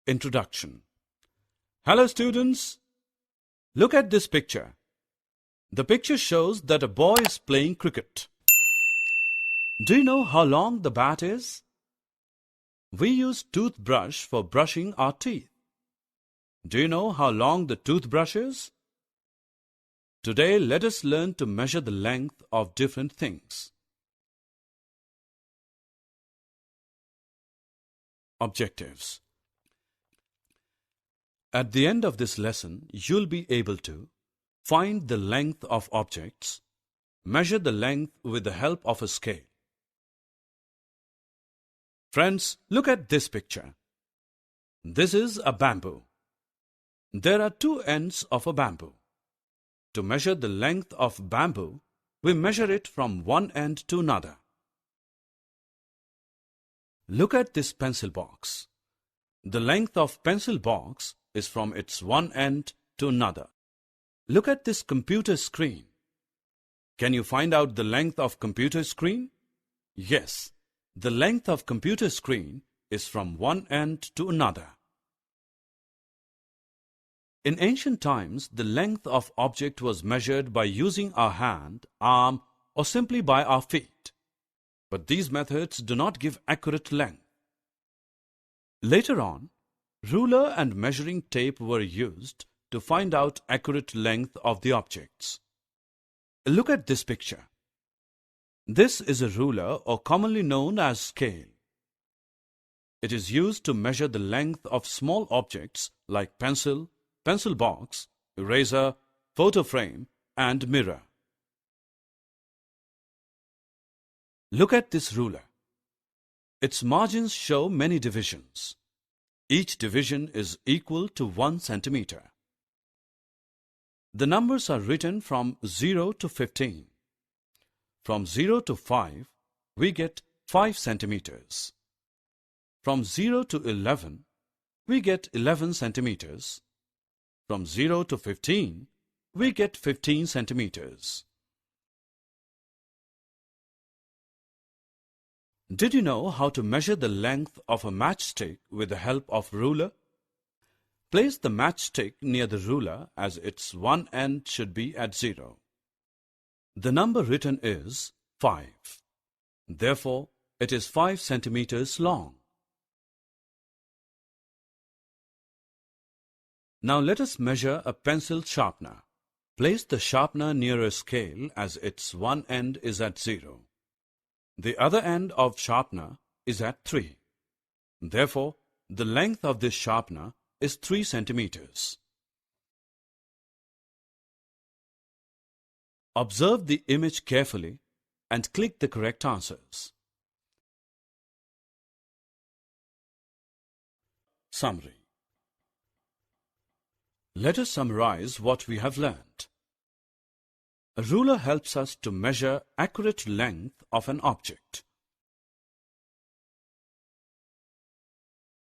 Introduction. Hello students. Look at this picture. The picture shows that a boy is playing cricket. Do you know how long the bat is? We use toothbrush for brushing our teeth. Do you know how long the toothbrush is? Today let us learn to measure the length of different things. Objectives. At the end of this lesson, you'll be able to find the length of objects, measure the length with the help of a scale. Friends, look at this picture. This is a bamboo. There are two ends of a bamboo. To measure the length of bamboo, we measure it from one end to another. Look at this pencil box. The length of pencil box is from its one end to another. Look at this computer screen. Can you find out the length of computer screen? Yes, the length of computer screen is from one end to another. In ancient times, the length of object was measured by using our hand, arm, or simply by our feet. But these methods do not give accurate length. Later on, ruler and measuring tape were used to find out accurate length of the objects. Look at this picture. This is a ruler, or commonly known as scale. It is used to measure the length of small objects like pencil, pencil box, eraser, photo frame, and mirror. Look at this ruler. Its margins show many divisions. Each division is equal to 1 centimeter. The numbers are written from 0 to 15. From 0 to 5, we get 5 centimeters. From 0 to 11, we get 11 centimeters. From 0 to 15, we get 15 centimeters. Did you know how to measure the length of a matchstick with the help of ruler? Place the matchstick near the ruler as its one end should be at 0. The number written is 5. Therefore, it is 5 centimeters long. Now let us measure a pencil sharpener. Place the sharpener near a scale as its one end is at 0. The other end of sharpener is at 3. Therefore, the length of this sharpener is 3 centimeters. Observe the image carefully and click the correct answers. Summary. Let us summarize what we have learned. A ruler helps us to measure accurate length of an object.